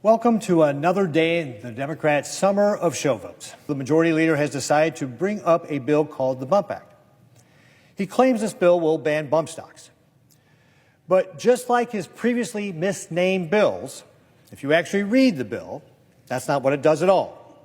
Welcome to another day in the Democrats' summer of show votes. The majority leader has decided to bring up a bill called the Bump Act. He claims this bill will ban bump stocks. But just like his previously misnamed bills, if you actually read the bill, that's not what it does at all.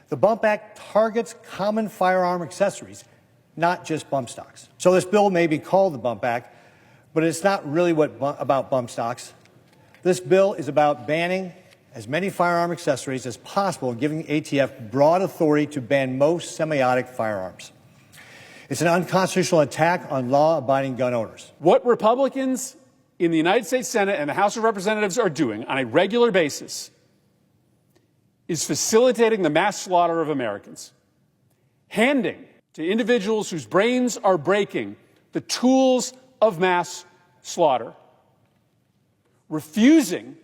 The Bump Act targets common firearm accessories, not just bump stocks. So this bill may be called the Bump Act, but it's not really about bump stocks. This bill is about banning as many firearm accessories as possible and giving ATF broad authority to ban most semi-automatic firearms. It's an unconstitutional attack on law-abiding gun owners. What Republicans in the United States Senate and the House of Representatives are doing on a regular basis is facilitating the mass slaughter of Americans, handing to individuals whose brains are breaking the tools of mass slaughter, refusing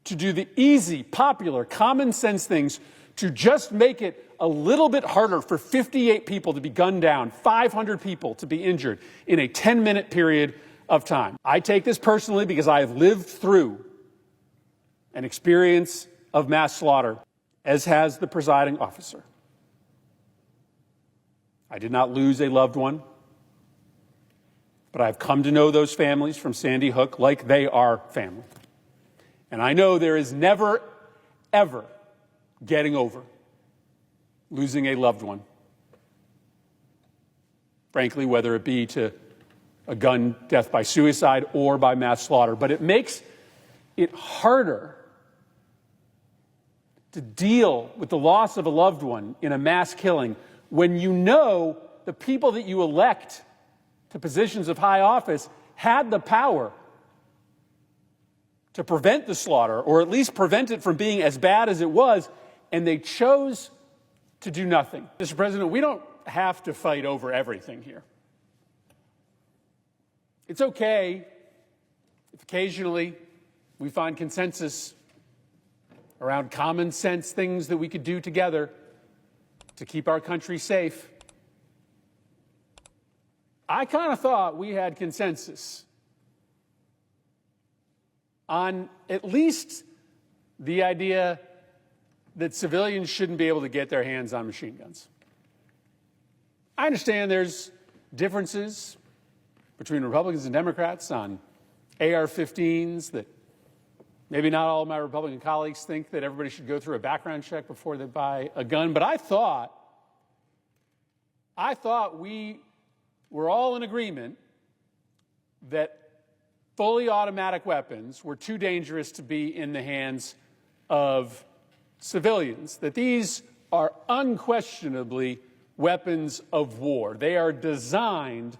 to do the easy, popular, common sense things to just make it a little bit harder for 58 people to be gunned down, 500 people to be injured in a 10-minute period of time. I take this personally because I have lived through an experience of mass slaughter, as has the presiding officer. I did not lose a loved one, but I've come to know those families from Sandy Hook like they are family. And I know there is never, ever getting over losing a loved one. Frankly, whether it be to a gun death by suicide or by mass slaughter. But it makes it harder to deal with the loss of a loved one in a mass killing when you know the people that you elect to positions of high office had the power to prevent the slaughter, or at least prevent it from being as bad as it was, and they chose to do nothing. Mr. President, we don't have to fight over everything here. It's okay if occasionally we find consensus around common sense things that we could do together to keep our country safe. I kind of thought we had consensus on at least the idea that civilians shouldn't be able to get their hands on machine guns. I understand there's differences between Republicans and Democrats on AR-15s, that maybe not all of my Republican colleagues think that everybody should go through a background check before they buy a gun, but I thought we were all in agreement that fully automatic weapons were too dangerous to be in the hands of civilians, that these are unquestionably weapons of war. They are designed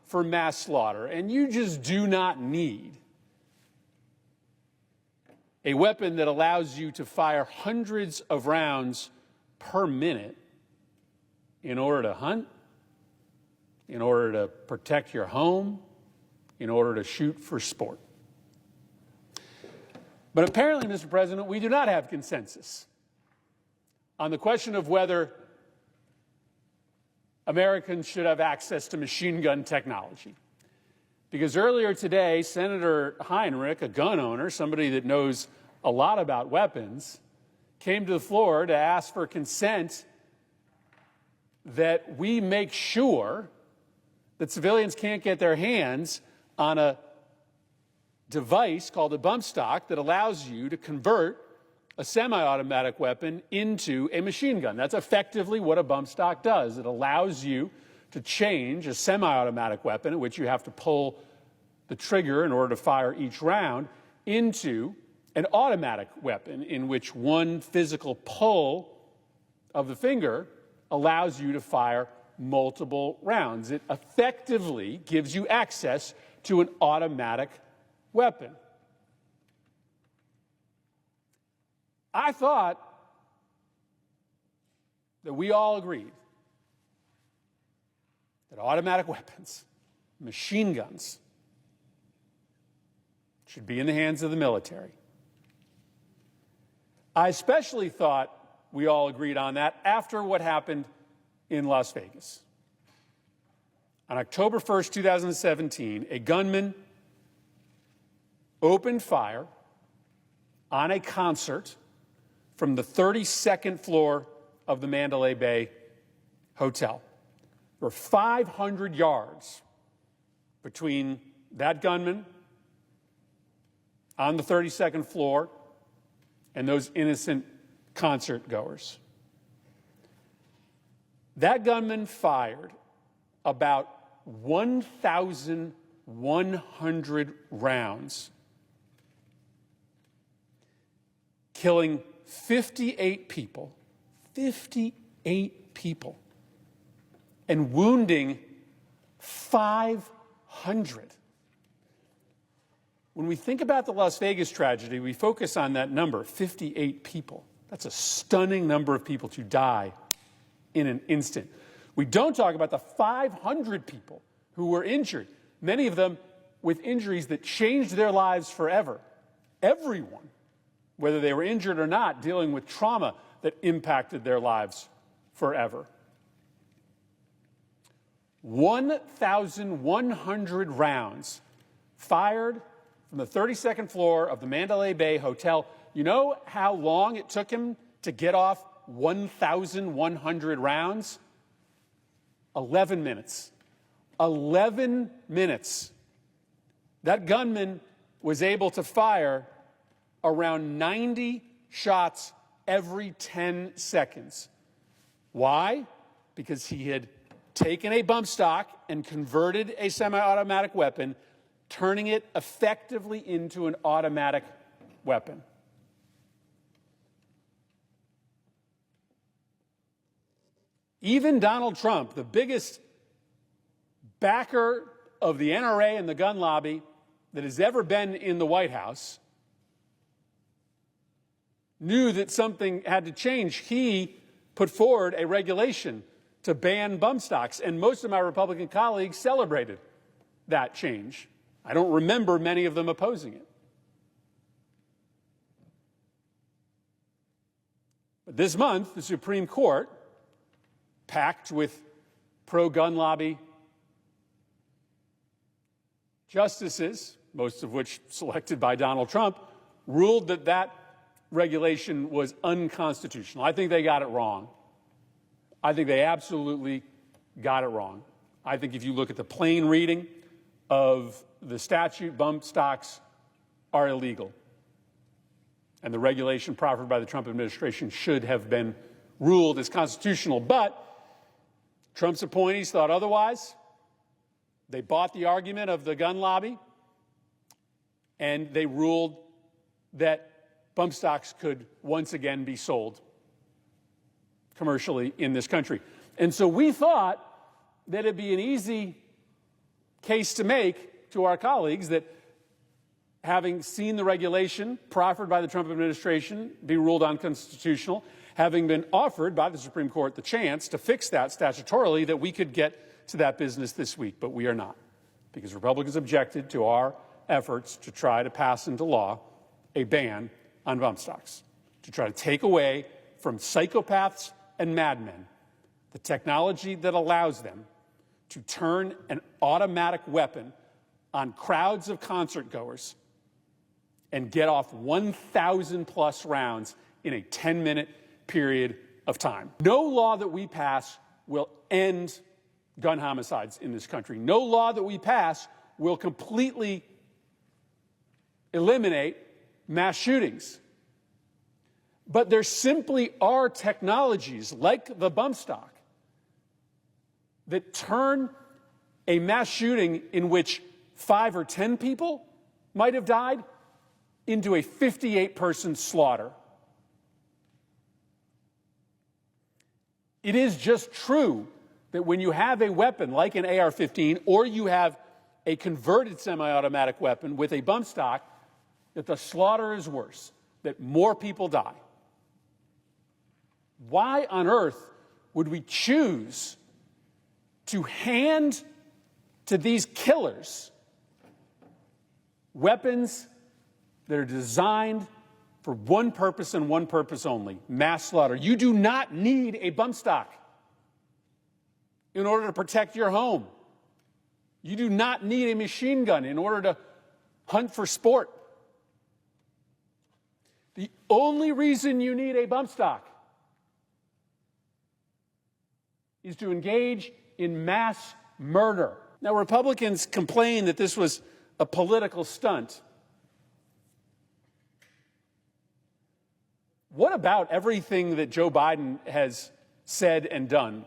for mass slaughter, and you just do not need a weapon that allows you to fire hundreds of rounds per minute in order to hunt, in order to protect your home, in order to shoot for sport. But apparently, Mr. President, we do not have consensus on the question of whether Americans should have access to machine gun technology. Because earlier today, Senator Heinrich, a gun owner, somebody that knows a lot about weapons, came to the floor to ask for consent that we make sure that civilians can't get their hands on a device called a bump stock that allows you to convert a semi-automatic weapon into a machine gun. That's effectively what a bump stock does. It allows you to change a semi-automatic weapon, in which you have to pull the trigger in order to fire each round, into an automatic weapon, in which one physical pull of the finger allows you to fire multiple rounds. It effectively gives you access to an automatic weapon. I thought that we all agreed that automatic weapons, machine guns, should be in the hands of the military. I especially thought we all agreed on that after what happened in Las Vegas. On October 1st, 2017, a gunman opened fire on a concert from the 32nd floor of the Mandalay Bay Hotel. There were 500 yards between that gunman on the 32nd floor and those innocent concert goers. That gunman fired about 1,100 rounds, killing 58 people, and wounding 500. When we think about the Las Vegas tragedy, we focus on that number, 58 people. That's a stunning number of people to die in an instant. We don't talk about the 500 people who were injured, many of them with injuries that changed their lives forever. Everyone, whether they were injured or not, dealing with trauma that impacted their lives forever. 1,100 rounds fired from the 32nd floor of the Mandalay Bay Hotel. You know how long it took him to get off 1,100 rounds? 11 minutes. 11 minutes. That gunman was able to fire around 90 shots every 10 seconds. Why? Because he had taken a bump stock and converted a semi-automatic weapon, turning it effectively into an automatic weapon. Even Donald Trump, the biggest backer of the NRA and the gun lobby that has ever been in the White House, knew that something had to change. He put forward a regulation to ban bump stocks, and most of my Republican colleagues celebrated that change. I don't remember many of them opposing it. But this month, the Supreme Court, packed with pro-gun lobby justices, most of which selected by Donald Trump, ruled that that regulation was unconstitutional. I think they got it wrong. I think they absolutely got it wrong. I think if you look at the plain reading of the statute, bump stocks are illegal. And the regulation proffered by the Trump administration should have been ruled as constitutional. But Trump's appointees thought otherwise. They bought the argument of the gun lobby, and they ruled that bump stocks could once again be sold commercially in this country. And so we thought that it'd be an easy case to make to our colleagues that, having seen the regulation proffered by the Trump administration be ruled unconstitutional, having been offered by the Supreme Court the chance to fix that statutorily, that we could get to that business this week. But we are not, because Republicans objected to our efforts to try to pass into law a ban on bump stocks, to try to take away from psychopaths and madmen the technology that allows them to turn an automatic weapon on crowds of concert goers and get off 1,000 plus rounds in a 10-minute period of time. No law that we pass will end gun homicides in this country. No law that we pass will completely eliminate mass shootings. But there simply are technologies like the bump stock that turn a mass shooting in which 5 or 10 people might have died into a 58-person slaughter. It is just true that when you have a weapon like an AR-15, or you have a converted semi-automatic weapon with a bump stock, that the slaughter is worse, that more people die. Why on earth would we choose to hand to these killers weapons that are designed for one purpose and one purpose only: mass slaughter? You do not need a bump stock in order to protect your home. You do not need a machine gun in order to hunt for sport. The only reason you need a bump stock is to engage in mass murder. Now, Republicans complain that this was a political stunt. What about everything that Joe Biden has said and done?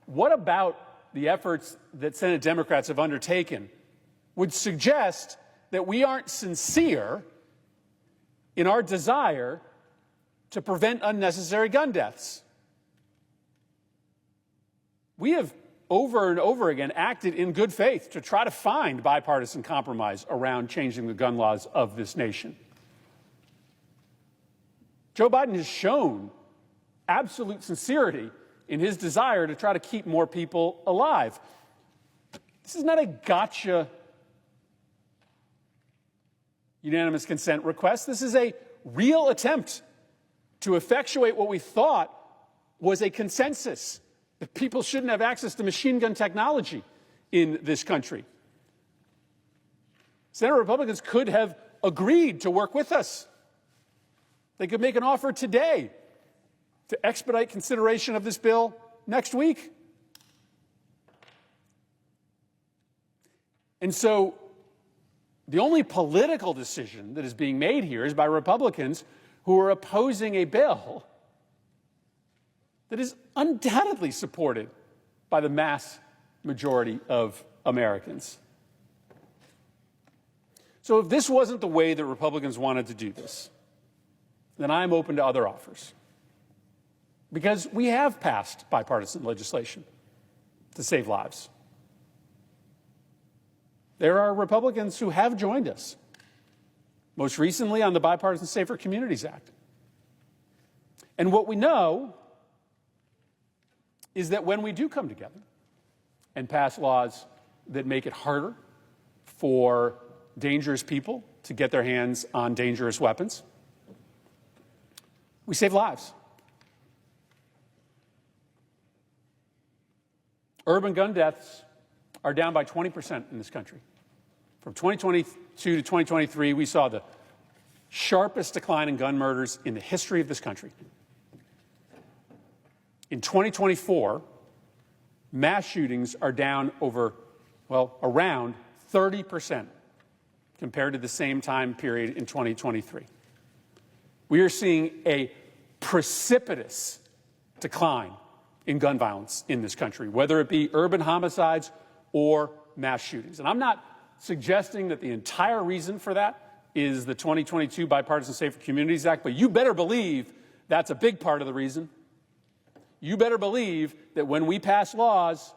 What about the efforts that Senate Democrats have undertaken would suggest that we aren't sincere in our desire to prevent unnecessary gun deaths? We have over and over again acted in good faith to try to find bipartisan compromise around changing the gun laws of this nation. Joe Biden has shown absolute sincerity in his desire to try to keep more people alive. This is not a gotcha unanimous consent request. This is a real attempt to effectuate what we thought was a consensus, that people shouldn't have access to machine gun technology in this country. Senate Republicans could have agreed to work with us. They could make an offer today to expedite consideration of this bill next week. And so the only political decision that is being made here is by Republicans who are opposing a bill that is undoubtedly supported by the mass majority of Americans. So if this wasn't the way that Republicans wanted to do this, then I'm open to other offers. Because we have passed bipartisan legislation to save lives. There are Republicans who have joined us, most recently on the Bipartisan Safer Communities Act. And what we know is that when we do come together and pass laws that make it harder for dangerous people to get their hands on dangerous weapons, we save lives. Urban gun deaths are down by 20% in this country. From 2022 to 2023, we saw the sharpest decline in gun murders in the history of this country. In 2024, mass shootings are down around 30% compared to the same time period in 2023. We are seeing a precipitous decline in gun violence in this country, whether it be urban homicides or mass shootings. And I'm not suggesting that the entire reason for that is the 2022 Bipartisan Safer Communities Act, but you better believe that's a big part of the reason. You better believe that when we pass laws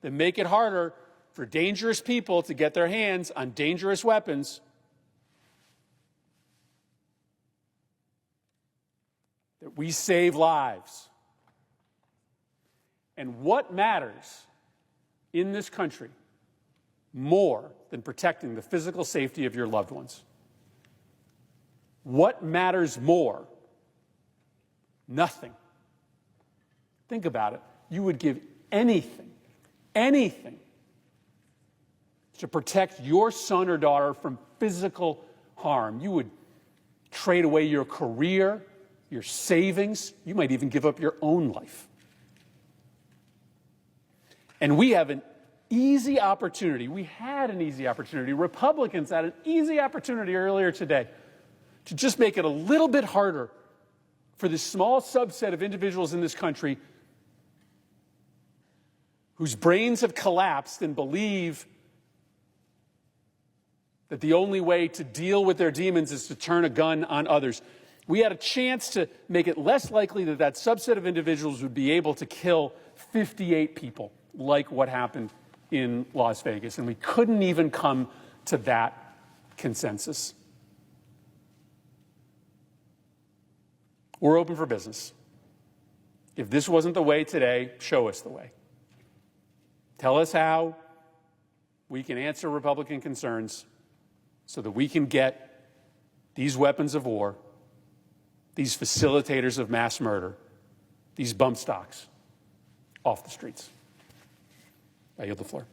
that make it harder for dangerous people to get their hands on dangerous weapons, that we save lives. And what matters in this country more than protecting the physical safety of your loved ones? What matters more? Nothing. Think about it. You would give anything to protect your son or daughter from physical harm. You would trade away your career, your savings. You might even give up your own life. And we have an easy opportunity. We had an easy opportunity. Republicans had an easy opportunity earlier today to just make it a little bit harder for this small subset of individuals in this country whose brains have collapsed and believe that the only way to deal with their demons is to turn a gun on others. We had a chance to make it less likely that that subset of individuals would be able to kill 58 people, like what happened in Las Vegas. And we couldn't even come to that consensus. We're open for business. If this wasn't the way today, show us the way. Tell us how we can answer Republican concerns so that we can get these weapons of war, these facilitators of mass murder, these bump stocks off the streets. I yield the floor.